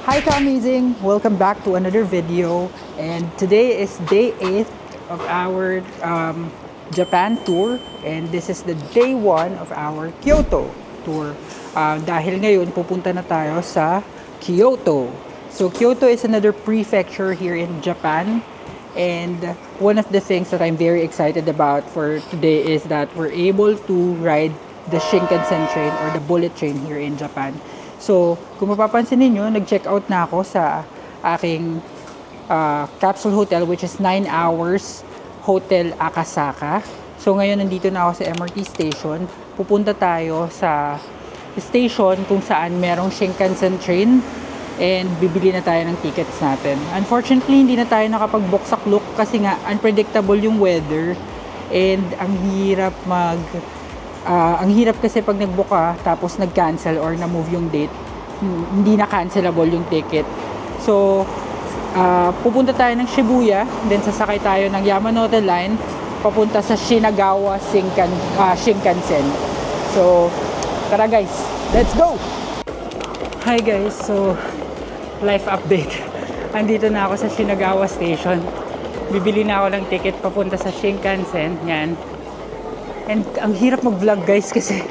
Hi ka-amazing! Welcome back to another video, and today is day 8 of our Japan tour, and this is the day 1 of our Kyoto tour. Dahil ngayon pupunta na tayo sa Kyoto. So Kyoto is another prefecture here in Japan, and one of the things that I'm very excited about for today is that we're able to ride the Shinkansen train or the bullet train here in Japan. So, kung mapapansin niyo, nag-check out na ako sa aking capsule hotel, which is 9 hours Hotel Akasaka. So, ngayon nandito na ako sa MRT station. Pupunta tayo sa station kung saan merong Shinkansen train and bibili na tayo ng tickets natin. Unfortunately, hindi na tayo nakapag-book sa Klook kasi nga unpredictable yung weather and ang hirap kasi pag nag-book ka tapos nag-cancel or na-move yung date, hindi na cancelable yung ticket. So, pupunta tayo ng Shibuya, then sasakay tayo ng Yamanote Line papunta sa Shinagawa Shinkansen. So, tara guys, let's go! Hi guys, so life update. Andito na ako sa Shinagawa Station. Bibili na ako ng ticket papunta sa Shinkansen. Yan. And ang hirap mag-vlog guys kasi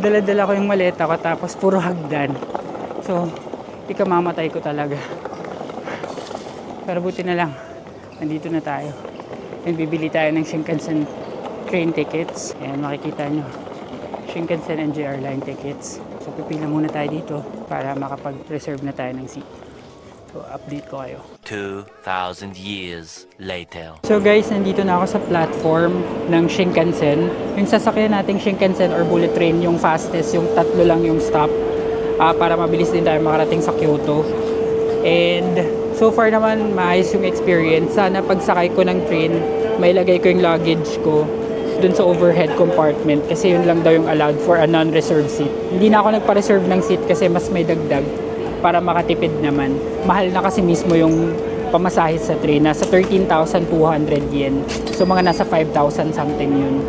dala-dala ko yung maleta ko tapos puro hagdan. So, ikamamatay ko talaga. Pero buti na lang, nandito na tayo. And bibili tayo ng Shinkansen train tickets. Ayan, makikita nyo. Shinkansen and JR Line tickets. So, pipila muna tayo dito para makapag-reserve na tayo ng seat. So, update ko kayo. 2,000 years later. So guys, nandito na ako sa platform ng Shinkansen. Yung sasakyan nating Shinkansen or bullet train, yung fastest, yung tatlo lang yung stop para mabilis din tayo makarating sa Kyoto. And so far naman, maayos yung experience. Sana pagsakay ko ng train, may lagay ko yung luggage ko dun sa overhead compartment kasi yun lang daw yung allowed for a non-reserved seat. Hindi na ako nagpa-reserve ng seat kasi mas may dagdag para makatipid naman. Mahal na kasi mismo yung pamasahe sa train. Nasa 13,200 yen. So mga nasa 5,000 something yun.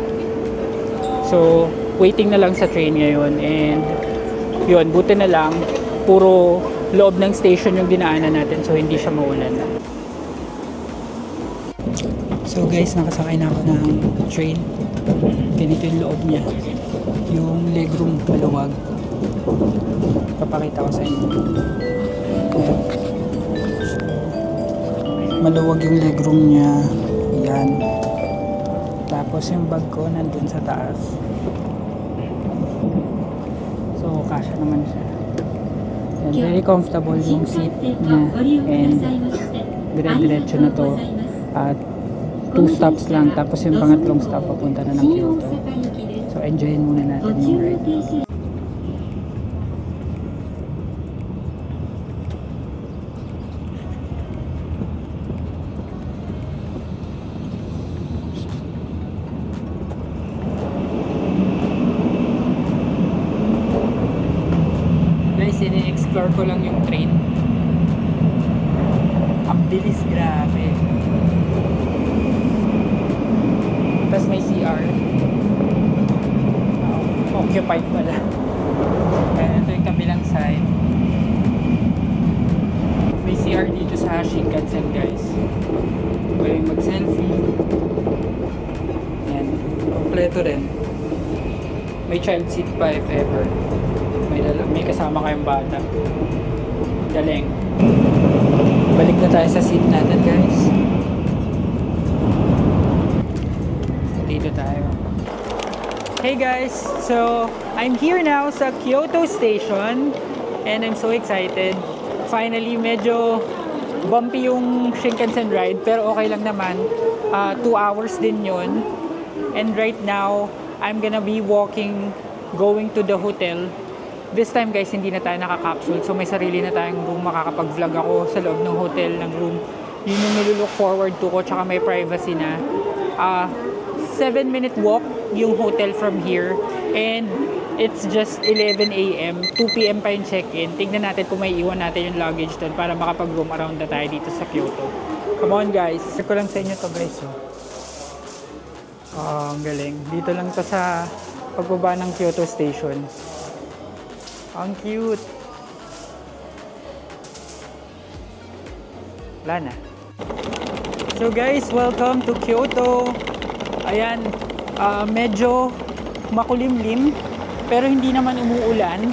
So waiting na lang sa train ngayon. And yun, buti na lang puro loob ng station yung dinaanan natin. So hindi siya maulan. So guys, nakasakay na ako ng train. Ganito yung loob niya. Yung legroom maluwag. Papakita ko sa inyo. Maluwag yung legroom niya. Yan. Tapos yung bag ko nandun sa taas. So, kasya naman siya. And very comfortable yung seat niya. And dire-diretso na to. At 2 stops lang. Tapos yung pangatlong stop papunta na ng Kyoto. So, enjoyin muna natin yung ride. Ini-explore ko lang yung train. Ang bilis, grabe. Tapos may CR. Occupied pala. Kaya ito yung kabilang side. May CR dito sa Shinkansen guys. Pwede mag-selfie. Yan. Kompleto rin. May child seat pa if ever. May kasama kayong bata. Galing. Balik na tayo sa seat natin guys. Dito tayo. Hey guys! So, I'm here now sa Kyoto Station and I'm so excited. Finally, medyo bumpy yung Shinkansen ride pero okay lang naman. 2 hours din yun. And right now, I'm gonna be going to the hotel. This time guys, hindi na tayo naka-capsule. So may sarili na tayong room. Makakapag-vlog ako sa loob ng hotel ng room. Yun yung nilulook forward to ko. Tsaka may privacy na. 7-minute walk yung hotel from here. And it's just 11 a.m. 2 p.m. pa yung check-in. Tignan natin kung may iwan natin yung luggage doon para makapag-room around na tayo dito sa Kyoto. Come on guys. Share ko lang sa inyo to guys. Ang galing. Dito lang to sa pagbaba ng Kyoto Station. Ang cute. Wala na. So guys, welcome to Kyoto. Ayan, medyo makulimlim pero hindi naman umuulan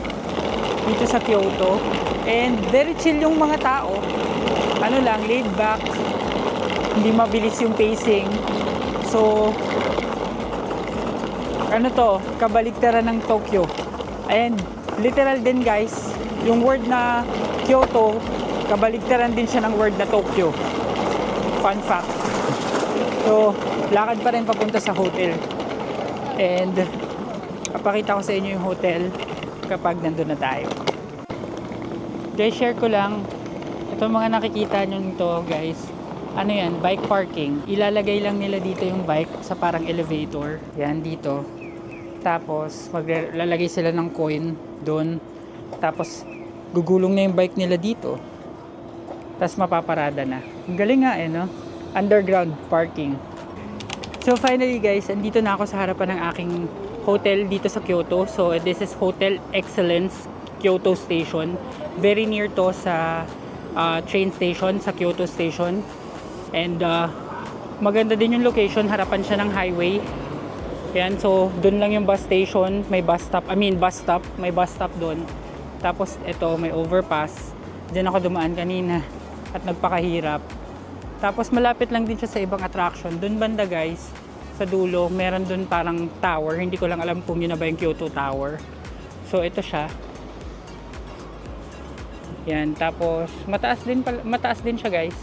dito sa Kyoto. And very chill yung mga tao. Ano lang, laid back. Hindi mabilis yung pacing. So, ano to, kabaliktaran ng Tokyo. And literal din guys, yung word na Kyoto, kabaliktaran din siya ng word na Tokyo. Fun fact. So, lakad pa rin papunta sa hotel. And papakita ko sa inyo yung hotel kapag nandun na tayo. Guys, share ko lang itong mga nakikita nyo nito guys. Ano yan, bike parking. Ilalagay lang nila dito yung bike sa parang elevator. Yan dito. Tapos maglalagay sila ng coin doon. Tapos gugulong na yung bike nila dito. Tapos mapaparada na. Ang galing nga no? Underground parking. So finally guys, andito na ako sa harapan ng aking hotel dito sa Kyoto. So this is Hotel Excellence Kyoto Station. Very near to sa train station, sa Kyoto Station. And maganda din yung location, harapan siya ng highway. Yan, so doon lang yung bus station, may bus stop, may bus stop doon. Tapos ito, may overpass. Diyan ako dumaan kanina at nagpakahirap. Tapos malapit lang din siya sa ibang attraction. Doon banda guys, sa dulo, meron doon parang tower. Hindi ko lang alam kung yun na ba yung Kyoto Tower. So ito siya. Yan, tapos mataas din siya guys.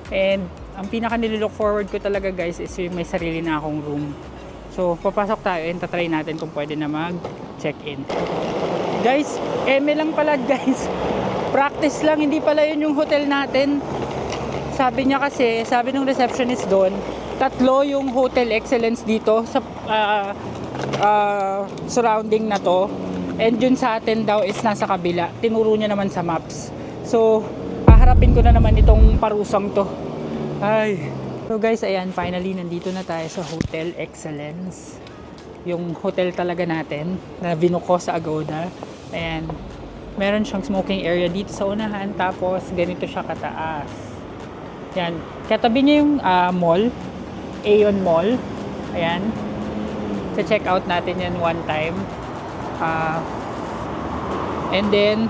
And ang pinaka nililook forward ko talaga guys is yung may sarili na akong room. So papasok tayo and tatry natin kung pwede na mag-check-in. Guys, eme lang pala guys. Practice lang, hindi pala yun yung hotel natin. Sabi niya kasi, sabi ng receptionist doon, 3 yung Hotel Excellence dito sa surrounding na to. And yun sa atin daw is nasa kabila. Tinuro niya naman sa maps. So, haharapin ko na naman itong parusang to. Ay. So guys, ayan, finally nandito na tayo sa Hotel Excellence. Yung hotel talaga natin na binuko sa Agoda. Ayan. Meron siyang smoking area dito sa unahan. Tapos, ganito siya kataas. Yan. Katabi niya yung mall. Aeon Mall. Ayan. So, check out natin yan one time. And then,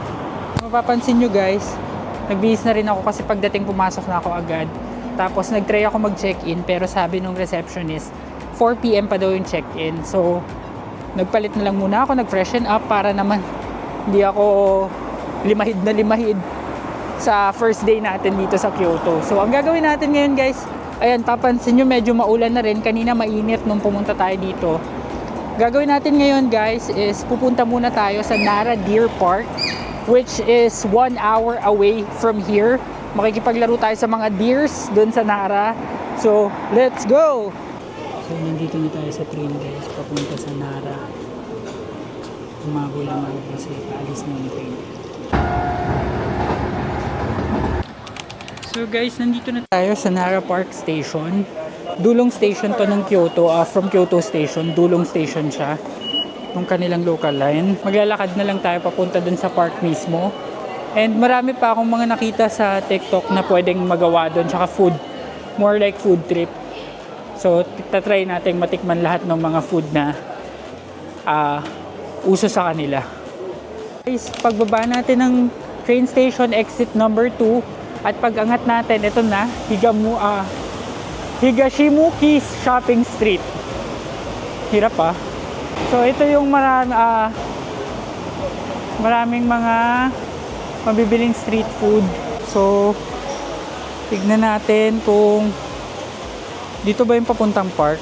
mapapansin nyo guys, nagbihis na rin ako kasi pagdating pumasok na ako agad. Tapos nag-try ako mag-check-in pero sabi nung receptionist 4 PM pa daw yung check-in. So nagpalit na lang muna ako, nag-freshen up para naman hindi ako limahid sa first day natin dito sa Kyoto. So ang gagawin natin ngayon guys, ayan, papansin nyo medyo maulan na rin. Kanina mainit nung pumunta tayo dito. Gagawin natin ngayon guys is pupunta muna tayo sa Nara Deer Park, which is 1 hour away from here. Makikipaglaro tayo sa mga deers doon sa Nara. So, let's go! So, nandito na tayo sa train guys, papunta sa Nara. Umago lang ako kasi paalis na yung train. So guys, nandito na tayo sa Nara Park Station. Dulong station to ng Kyoto, from Kyoto Station, dulong station siya. Yung kanilang local line. Maglalakad na lang tayo papunta dun sa park mismo. And marami pa akong mga nakita sa TikTok na pwedeng magawa doon, tsaka food, more like food trip. So tatry natin matikman lahat ng mga food na uso sa kanila. Guys, pagbaba natin ng train station exit number 2 at pag-angat natin, ito na, Higashimuki Shopping Street. Hirap So ito yung maraming mga mabibiling street food. So, tignan natin kung dito ba yung papuntang park.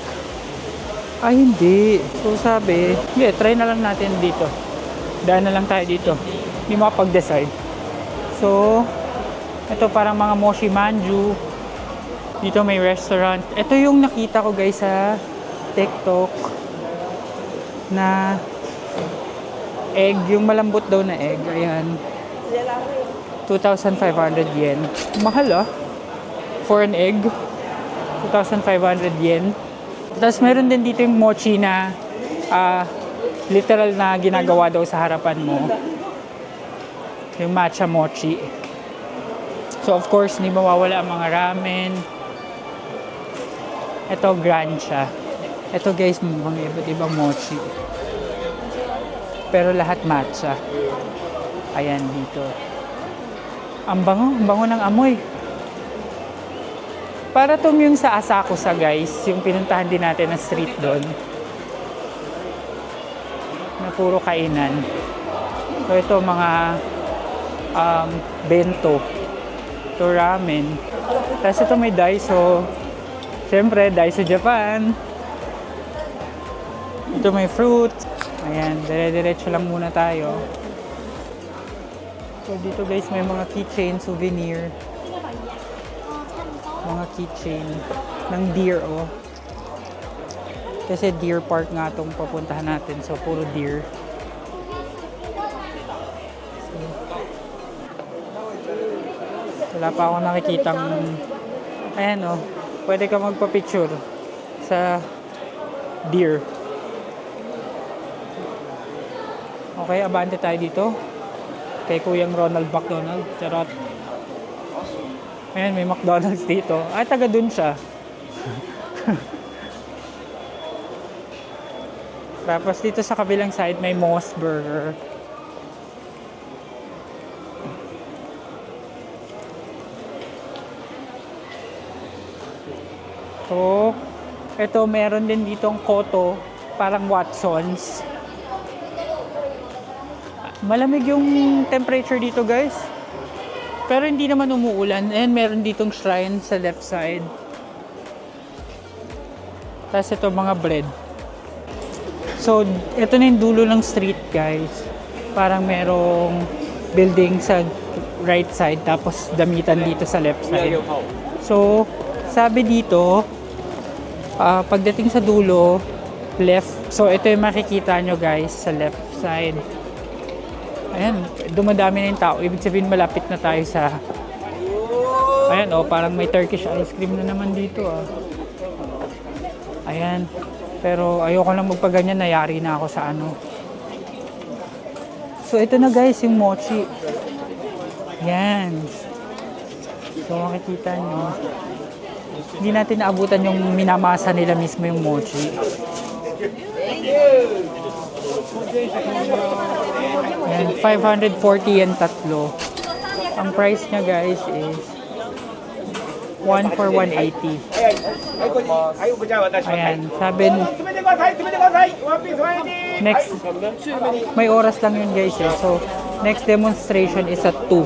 Ay, hindi. So, sabi, try na lang natin dito. Daan na lang tayo dito. Hindi makapag-decide. So, ito parang mga moshi manju. Dito may restaurant. Ito yung nakita ko guys sa TikTok na egg, yung malambot daw na egg. Ayan. 2,500 yen. Mahal for an egg. 2,500 yen. Tapos meron din dito yung mochi na literal na ginagawa daw sa harapan mo. Yung matcha mochi. So of course, hindi mawawala ang mga ramen. Ito, Grancia. Ito guys, mga iba't ibang mochi. Pero lahat matcha. Ayan, dito. Ang bango ng amoy. Para tong yung sa Asakusa guys, yung pinuntahan din natin na street doon. Na puro kainan. So ito mga bento. Ito ramen. Tapos ito may Daiso. Siyempre, Daiso Japan. Ito may fruit. Ayan, dire-diretso lang muna tayo. So dito guys, may mga keychain, souvenir. Mga keychain ng deer, oh. Kasi deer park nga itong papuntahan natin. So, puro deer. So, wala pa ako nakikitang ayan, oh. Pwede ka magpa-picture sa deer. Okay, abante tayo dito. Kay Kuyang Ronald McDonald. Charot. Ayan, may McDonald's dito. Ay, taga dun siya. Tapos dito sa kabilang side, may Moss Burger. So, ito meron din ditong Koto, parang Watsons. Malamig yung temperature dito guys. Pero hindi naman umuulan. And meron ditong shrine sa left side. Tapos ito mga bread. So, ito na yung dulo ng street guys. Parang merong building sa right side. Tapos damitan dito sa left side. So, sabi dito, pagdating sa dulo, left. So, ito yung makikita nyo guys sa left side. Ayan, dumadami na yung tao. Ibig sabihin malapit na tayo sa... Ayan, oh, parang may Turkish ice cream na naman dito, ah. Ayan. Pero ayoko lang magpaganyan, nayari na ako sa ano. So, ito na guys, yung mochi. Ayan. So, makikita nyo. Hindi natin naabutan yung minamasa nila mismo yung mochi. Ayan, 540 yen tatlo. Ang price niya guys is 1 for 180. Ayan, sabi next, may oras lang yun guys eh. So, next demonstration is at 2.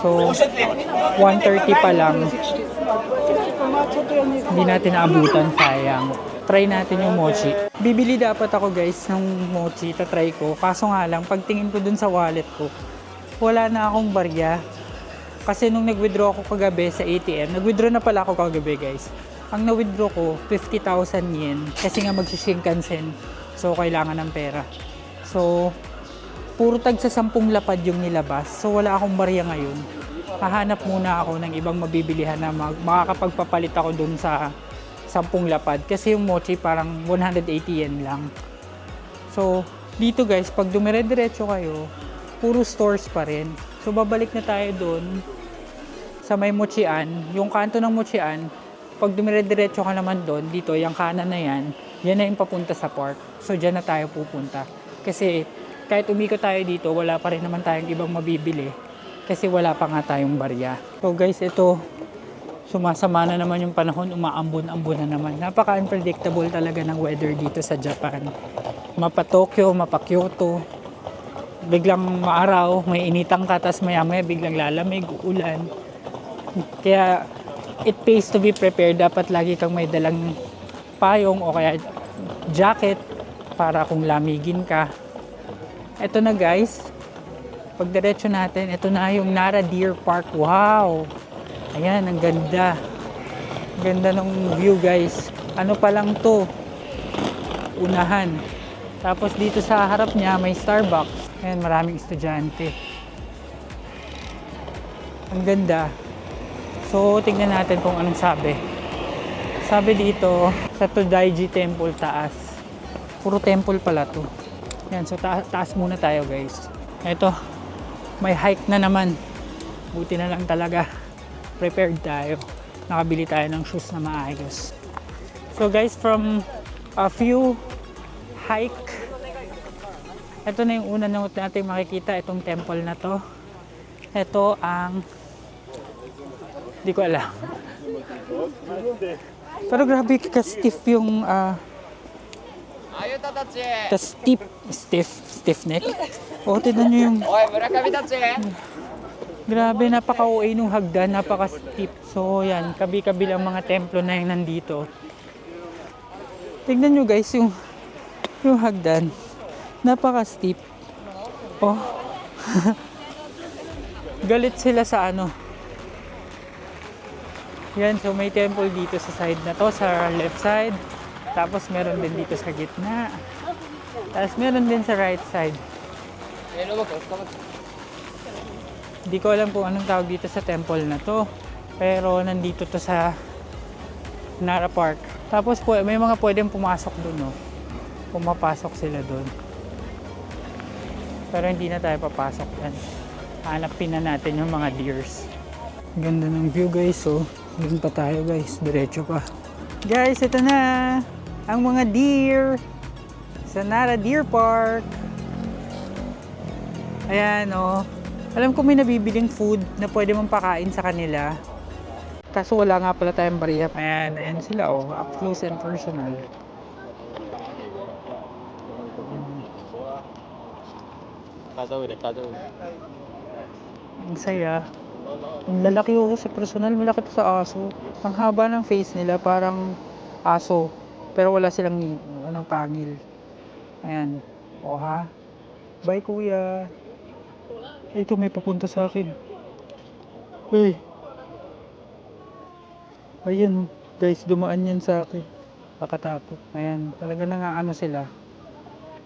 So, 1:30 pa lang. Hindi natin naabutan, sayang. Try natin yung mochi. Bibili dapat ako guys ng mochi, tatry ko. Kaso nga lang, pagtingin ko dun sa wallet ko, wala na akong barya. Kasi nung nag-withdraw ako kagabi sa ATM, nag-withdraw na pala ako kagabi guys. Ang na-withdraw ko, 50,000 yen. Kasi nga mag-Shinkansen. So, kailangan ng pera. So, puro tag sa 10 lapad yung nilabas. So, wala akong barya ngayon. Hahanap muna ako ng ibang mabibilihan na makakapagpapalit ako dun sa 10 lapad. Kasi yung mochi parang 180 yen lang. So, dito guys, pag dumire-diretso kayo, puro stores pa rin. So, babalik na tayo dun sa may mochian. Yung kanto ng mochian, pag dumire-diretso ka naman dun, dito, yung kanan na yan, yan na yung papunta sa park. So, dyan na tayo pupunta. Kasi, kahit umikot tayo dito, wala pa rin naman tayong ibang mabibili. Kasi wala pa nga tayong barya. So, guys, ito, sumasama na naman yung panahon, umaambon-ambon na naman. Napaka-unpredictable talaga ng weather dito sa Japan. Mapa Tokyo, mapa Kyoto. Biglang maaraw, may initang ka, tas maya-maya biglang lalamig, uulan. Kaya it pays to be prepared. Dapat lagi kang may dalang payong o kaya jacket para kung lamigin ka. Ito na guys, pagdiretso natin, ito na yung Nara Deer Park. Wow! Ayan, ang ganda. Ganda ng view guys. Ano pa lang to? Unahan. Tapos dito sa harap niya may Starbucks. Ayan, maraming estudyante. Ang ganda. So, tingnan natin kung anong sabi. Sabi dito, sa Todaiji Temple taas. Puro temple pala to. Ayan, so taas muna tayo guys. Ito, may hike na naman. Buti na lang talaga prepared tayo. Nakabili tayo ng shoes na maayos. So guys, from a few hike, ito na yung una natin makikita, itong temple na to. Ito ang, di ko alam. Pero grabe ka-stiff yung stiff neck. O, tignan nyo yung grabe, napaka-OA nung hagdan, napaka-steep. So yan, kabi-kabilang mga templo na yung nandito. Tignan nyo guys yung hagdan, napaka-steep. Oh. Galit sila sa ano. Yan, so may temple dito sa side na to, sa left side. Tapos meron din dito sa gitna. Tapos meron din sa right side. Hindi ko alam kung anong tawag dito sa temple na to. Pero nandito to sa Nara Park. Tapos po, may mga pwedeng pumasok dun, no? Pumapasok sila dun. Pero hindi na tayo papasok yan. Hanapin na natin yung mga deers. Ganda ng view guys, so dun pa tayo guys, diretso pa. Guys, ito na ang mga deer sa Nara Deer Park. Ayan, oh. Alam ko may nabibiling food na pwede mong pakain sa kanila. Kaso wala nga pala tayong bariya. Ayan, ayan sila, oh. Up close and personal. Ang saya. Ang lalaki ko sa personal, malaki pa sa aso. Ang haba ng face nila, parang aso. Pero wala silang anong pangil. Ayan. O ha? Bye kuya. Ito may papunta sa akin. Uy. Ayan guys, dumaan yan sa akin. Pagkatapos. Ayan. Talaga ano sila.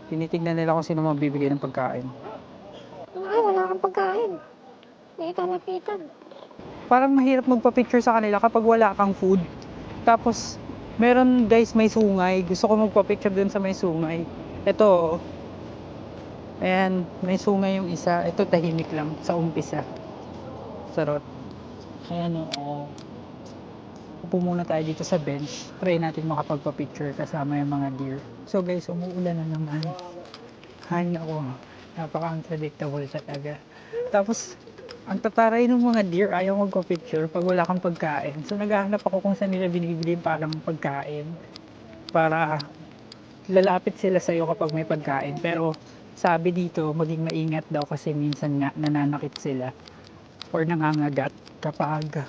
Tinitignan nila kung sino mabibigay ng pagkain. Ay, wala kang pagkain. Hindi ka napitan. Parang mahirap magpa-picture sa kanila kapag wala kang food. Tapos, meron guys may sungay. Gusto ko magpa-picture dun sa may sungay. Ito, ayan, may sungay yung isa. Ito tahimik lang sa umpisa. Sarot. Ayan o. Upo muna tayo dito sa bench. Try natin makapagpa-picture kasama yung mga deer. So guys, umuulan na naman. Hay ako. Napaka-unpredictable talaga. Tapos, ang tataray ng mga deer, ayaw magpa-picture pag wala kang pagkain. So, naghahanap ako kung saan nila binibili parang pagkain. Para lalapit sila sa'yo kapag may pagkain. Pero, sabi dito, maging maingat daw kasi minsan nga nananakit sila. Or nangangagat kapag,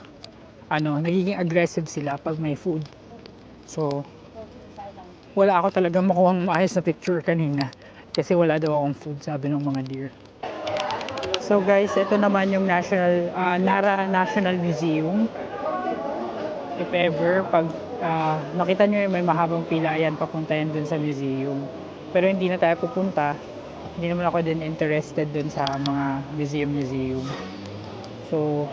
nagiging aggressive sila pag may food. So, wala ako talagang makuha maayos na picture kanina. Kasi wala daw akong food, sabi ng mga deer. So guys, ito naman yung Nara National Museum. If ever, pag nakita nyo yung may mahabang pila, ayan, papunta yan dun sa museum. Pero hindi na tayo pupunta. Hindi naman ako din interested dun sa mga museum. So,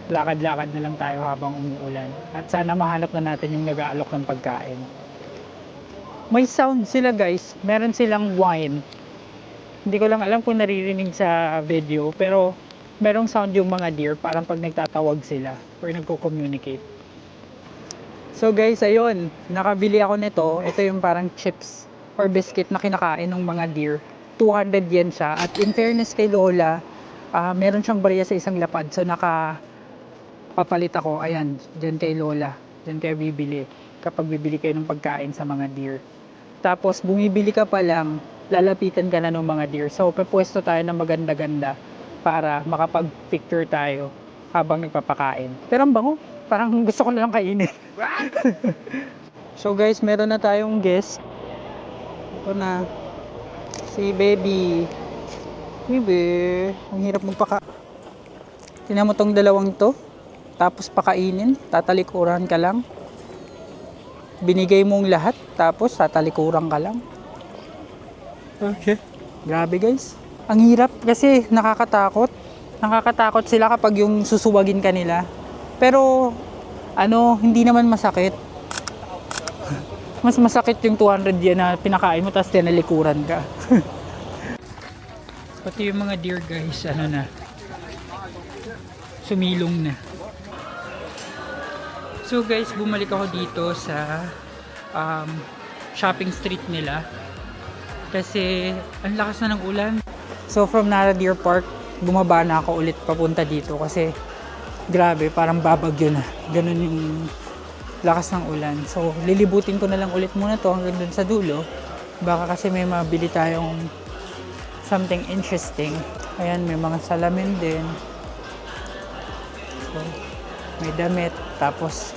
lakad-lakad na lang tayo habang umuulan. At sana mahanap na natin yung nag-aalok ng pagkain. May sound sila guys, meron silang wine. Hindi ko lang alam kung naririnig sa video, pero merong sound yung mga deer parang pag nagtatawag sila or nagko-communicate. So guys, ayun, nakabili ako nito. Ito yung parang chips or biscuit na kinakain ng mga deer. 200 yen siya. At in fairness kay Lola, meron siyang bariya sa isang lapad. So papalit ako, ayan, dyan kay Lola. Dyan kayo bibili kapag bibili kayo ng pagkain sa mga deer. Tapos bumibili ka pa lang, lalapitan ka na ng mga deer. So pwesto tayo ng maganda-ganda para makapag-picture tayo habang nagpapakain. Pero ang bango, parang gusto ko na lang kainin. So guys, meron na tayong guest. Ito na si baby. Baby, ang hirap magpaka. Tingnan mo tong dalawang to. Tapos pakainin, tatalikuran ka lang. Binigay mong lahat, tapos tatalikuran ka lang. Okay. Grabe guys. Ang hirap kasi nakakatakot. Nakakatakot sila kapag yung susuwagin ka nila. Pero, hindi naman masakit. Mas masakit yung 200 yen na pinakain mo tapos tinalikuran ka. Pati yung mga deer guys, sumilong na. So guys, bumalik ako dito sa shopping street nila kasi ang lakas na ng ulan. So from Nara Deer Park, bumaba na ako ulit papunta dito kasi grabe, parang babagyo na. Ganun yung lakas ng ulan. So lilibutin ko na lang ulit muna to hanggang dun sa dulo. Baka kasi may mabili tayong something interesting. Ayan, may mga salamin din. So, may damit, tapos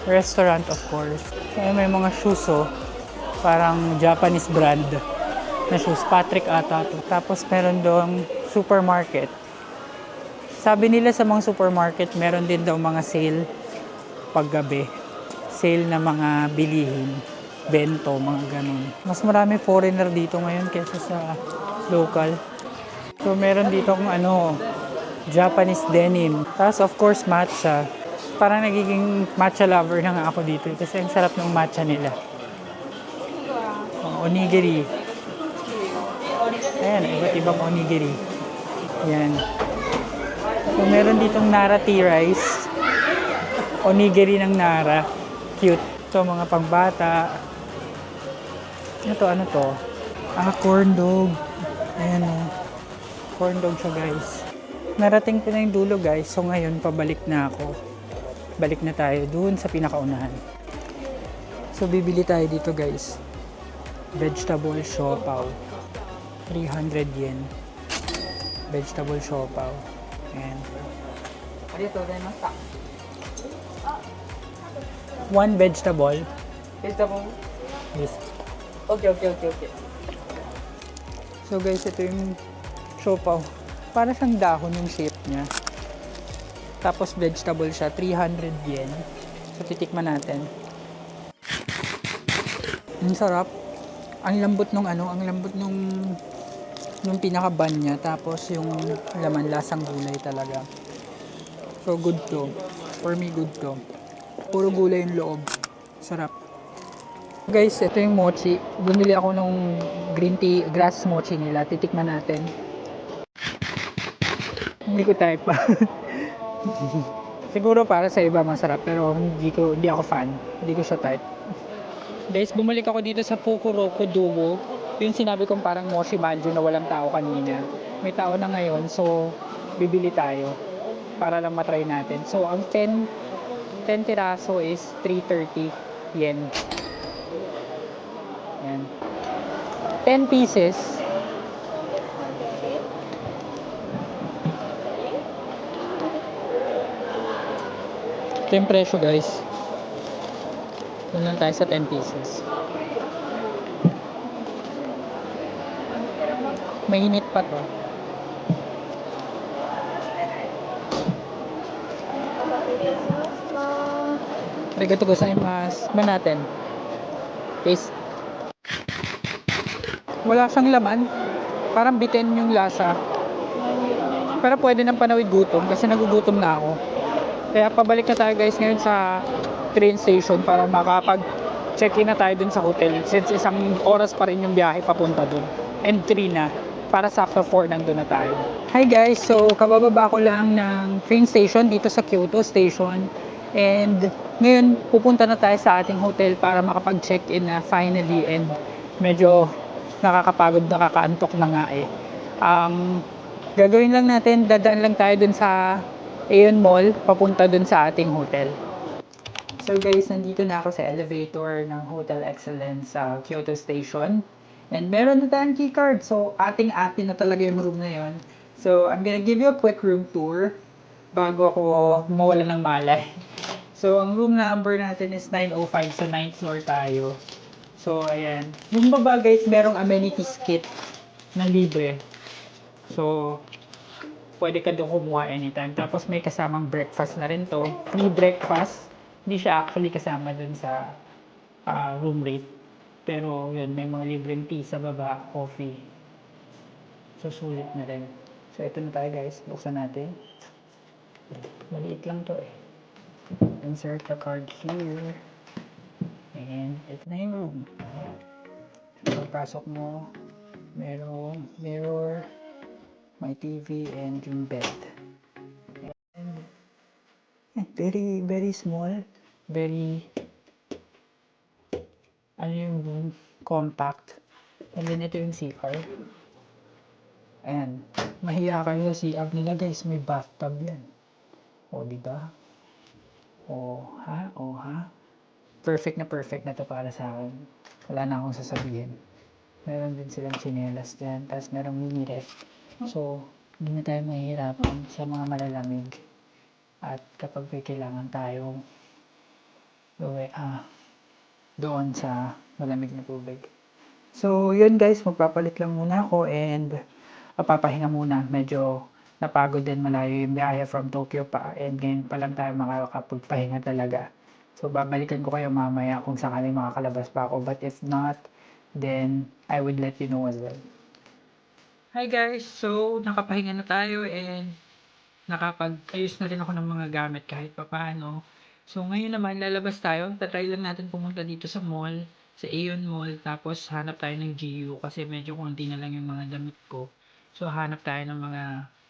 restaurant of course. Kaya may mga shoes parang Japanese brand na shoes, Patrick ata to. Tapos meron doong supermarket. Sabi nila sa mga supermarket, meron din daw mga sale paggabi. Sale na mga bilihin, bento, mga ganun. Mas marami foreigner dito ngayon kaysa sa local. So meron dito kung Japanese denim. Tapos of course matcha. Parang nagiging matcha lover na nga ako dito kasi ang sarap ng matcha nila. Onigiri. Ayan, iba't ibang onigiri. Ayan. So meron ditong Nara tea rice. Onigiri ng Nara. Cute. Ito mga pangbata. Ano to? Corn dog. Ayan corn dog siya guys. Narating ko na yung dulo guys. So ngayon, pabalik na ako. Balik na tayo dun sa pinakaunahan. So bibili tayo dito guys. Vegetable siopaw. 300 yen. Vegetable siopaw. And one vegetable. Vegetable? Yes. Okay. So guys, ito yung siopaw. Para siyang dahon yung shape niya. Tapos vegetable siya, 300 yen. So titikman natin. Ang sarap. Ang lambot nung yung pinaka-bun niya. Tapos yung laman, lasang gulay talaga. So good to. For me, good to. Puro gulay yung loob. Sarap. Guys, ito yung mochi. Bumili ako ng green tea, grass mochi nila. Titikman natin. Hindi ko type pa. Siguro para sa iba masarap pero hindi ako fan. Hindi ko siya type. Guys, bumalik ako dito sa Fukuroku Duo. Yung sinabi kong parang Moshi Manju na walang tao kanina. May tao na ngayon, so bibili tayo para lang matry natin. So ang 10 tiraso is 330 yen. Yan. 10 pieces. Ito yung presyo guys. Doon lang tayo sa 10 pieces. Mainit pa to. Arigatou gozaimasu. Ba natin? Taste. Wala siyang laman. Parang bitin yung lasa. Pero pwede nang panawid gutom kasi nagugutom na ako. Kaya pabalik na tayo guys ngayon sa train station para makapag-check-in na tayo dun sa hotel since isang oras pa rin yung biyahe papunta dun. And 3 na. Para sakto 4 nandun na tayo. Hi guys! So kabababa ko lang ng train station dito sa Kyoto Station. And ngayon pupunta na tayo sa ating hotel para makapag-check-in na finally. And medyo nakakapagod, nakakaantok na nga eh. Gagawin lang natin, dadaan lang tayo dun sa Aeon Mall, papunta dun sa ating hotel. So guys, nandito na ako sa elevator ng Hotel Excellence sa Kyoto Station. And meron na tayong keycard. So ating-atin na talaga yung room na yun. So I'm gonna give you a quick room tour bago ako mawala ng malay. So ang room number natin is 905. So 9th floor tayo. So ayan. Yung baba guys, merong amenities kit na libre. So pwede ka doon kumuha anytime. Tapos may kasamang breakfast na rin to. Free breakfast. Hindi siya actually kasama dun sa room rate. Pero yun, may mga libreng tea sa baba, coffee. So sulit na rin. So ito na tayo guys. Buksan natin. Maliit lang to eh. Insert the card here. And ito na yung room. So pagpasok mo, merong mirror, may TV, and yung bed. Very, very small. Very, ano yung room? Compact. And then ito yung CR. Ayan. Mahiya kayo sa CR nila guys. May bathtub yan. O, diba? O, ha? O, ha? Perfect na to para sa akin. Wala na akong sasabihin. Meron din silang chinelas dyan. Tapos merong mini ref. So, hindi na tayo mahihirapan sa mga malalamig. At kapag may kailangan tayong doon sa malamig na tubig. So, yun guys. Magpapalit lang muna ako and papahinga muna. Medyo napagod din, malayo yung biyahe from Tokyo pa. And ngayon pa lang tayo makakapagpahinga talaga. So, babalikan ko kayo mamaya kung sakaling makakalabas pa ako. But if not, then I would let you know as well. Hi guys! So, nakapahinga na tayo and nakapag-ayos na rin ako ng mga gamit kahit papaano. So, ngayon naman, lalabas tayo. Tatry lang natin pumunta dito sa mall, sa Aeon Mall. Tapos, hanap tayo ng GU kasi medyo konti na lang yung mga damit ko. So, hanap tayo ng mga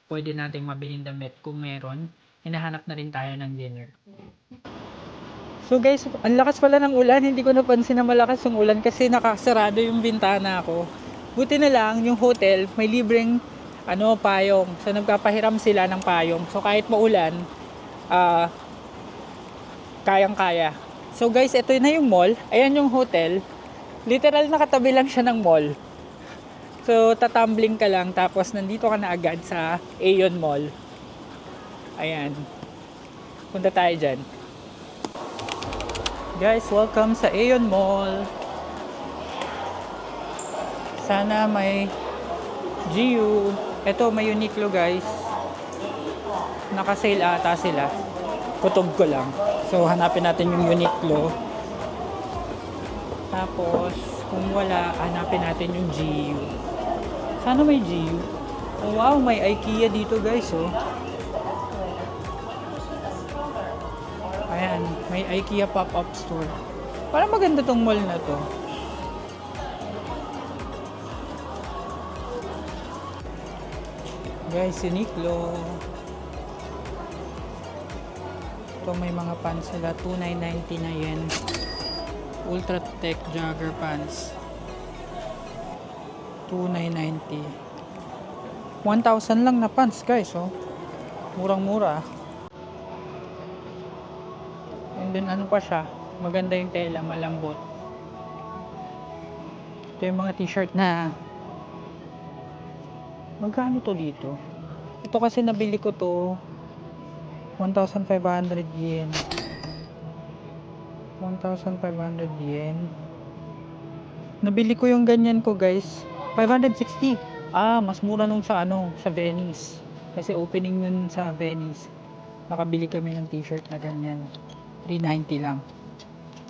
pwede nating mabiling damit kung meron. Hinahanap na rin tayo ng dinner. So guys, ang lakas pala ng ulan. Hindi ko napansin na malakas yung ulan kasi nakasarado yung bintana ko. Buti na lang, yung hotel, may libreng payong. So nagpapahiram sila ng payong. So kahit maulan, kayang-kaya. So guys, ito na yung mall. Ayan yung hotel. Literal nakatabi lang siya ng mall. So tatumbling ka lang tapos nandito ka na agad sa Aeon Mall. Ayan. Punta tayo dyan. Guys, welcome sa Aeon Mall. Sana may GU. Ito, may Uniqlo guys. Naka-sale ata sila. Kutob ko lang. So, hanapin natin yung Uniqlo. Tapos, kung wala, hanapin natin yung GU. Sana may GU. Oh, wow, may IKEA dito guys, oh. Ayan, may IKEA pop-up store. Parang maganda tong mall na to. Guys, Uniqlo. Ito may mga pants sila. 2,990 na yen. Ultra Tech Jogger pants. 2,990. 1,000 lang na pants guys, oh. Murang-mura. And then ano pa siya, maganda yung tela, malambot. Ito yung mga t-shirt na magkano to dito? Ito kasi nabili ko to 1,500 yen. 1,500 yen. Nabili ko yung ganyan ko guys 560. Mas mura nung sa sa Venice. Kasi opening nun sa Venice. Nakabili kami ng t-shirt na ganyan. 390 lang.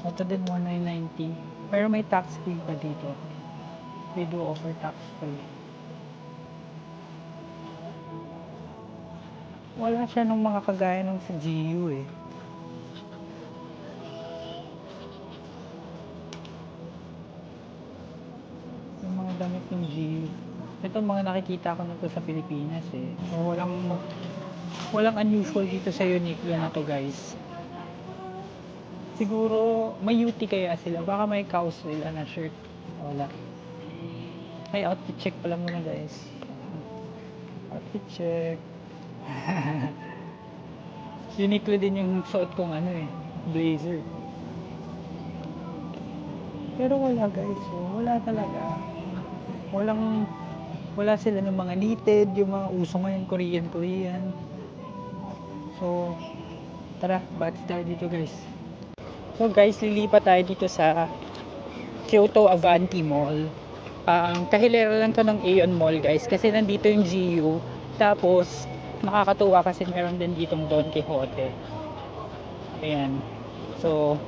Ito din 1,990. Pero may tax free pa dito. They do offer tax free. Wala siya nung mga kagaya nung sa GU eh. Yung mga damit ng GU. Ito mga nakikita ko nito sa Pilipinas eh. So, walang unusual dito sa Uniqlo na to guys. Siguro may UT kaya sila. Baka may kaos sila na shirt. Wala. May outfit check pala muna guys. Outfit check. Uniqlo din yung suot kong blazer. Pero wala guys. Wala talaga. Wala sila ng mga knitted, yung mga uso ngayon Korean. So, tara, bati tayo dito guys. So guys, lilipat tayo dito sa Kyoto Avanti Mall. Kahilera lang to ng Aeon Mall guys, kasi nandito yung GU. Tapos, nakakatuwa kasi meron din ditong Don Quixote. Ayan. So,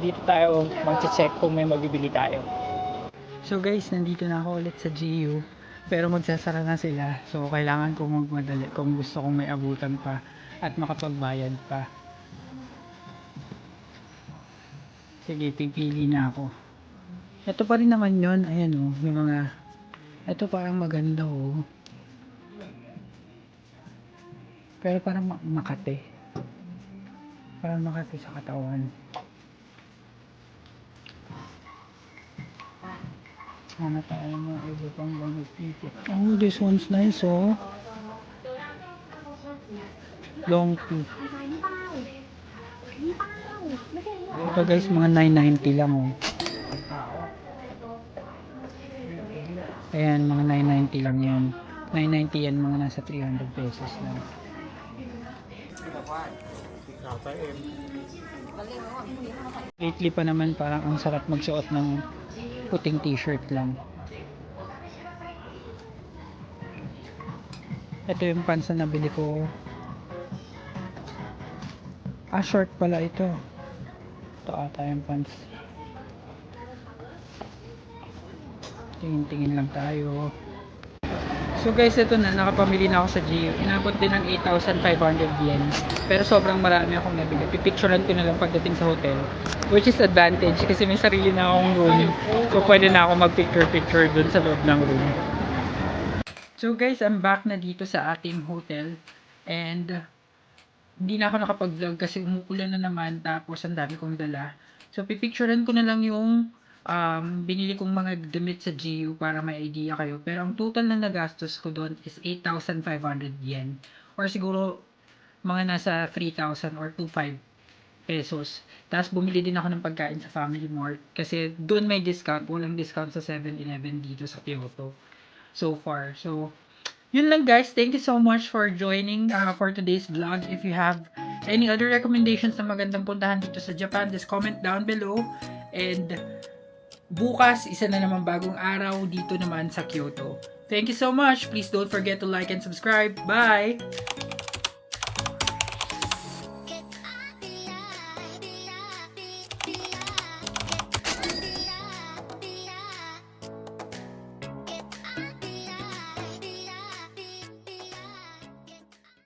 dito tayo mag-check kung may mabibili tayo. So guys, nandito na ako ulit sa GU. Pero magsasara na sila. So, kailangan kong magmadali kung gusto kong may abutan pa at makapagbayad pa. Sige, pipili na ako. Ito pa rin naman yun. Ayan o, yung mga... Ito parang maganda o. Pero parang Makate. para makati sa katawan. Ano tayo mga iba pang gamit dito. Oh, this one's nice, oh. Long tooth. Ito guys, mga 990 lang, oh. Ayan, mga 990 lang yan. 990 yan, mga nasa 300 pesos lang. Lately pa naman parang ang sarap magsuot ng puting t-shirt lang. Ito yung pants na nabili ko. Short pala ito. Ito ata yung pants. Tingin-tingin lang tayo. So guys, ito na, nakapamili na ako sa GU. Inabot din ng 8,500 yen. Pero sobrang marami akong nabili. Pipicturean ko na lang pagdating sa hotel. Which is advantage kasi may sarili na akong room. So pwede na ako mag-picture-picture dun sa loob ng room. So guys, I'm back na dito sa ating hotel. And hindi na ako nakapag-vlog kasi umuulan na naman. Tapos ang dami kong dala. So pipicturean ko na lang yung binili kong mga damit sa GU para may idea kayo. Pero ang total na nagastos ko doon is 8,500 yen. Or siguro mga nasa 3,000 or 2,500 pesos. Tapos bumili din ako ng pagkain sa Family Mart. Kasi doon may discount. Walang discount sa 7-Eleven dito sa Kyoto. So far. So, yun lang guys. Thank you so much for joining for today's vlog. If you have any other recommendations na magandang puntahan dito sa Japan, just comment down below. And bukas, isa na naman bagong araw dito naman sa Kyoto. Thank you so much. Please don't forget to like and subscribe. Bye!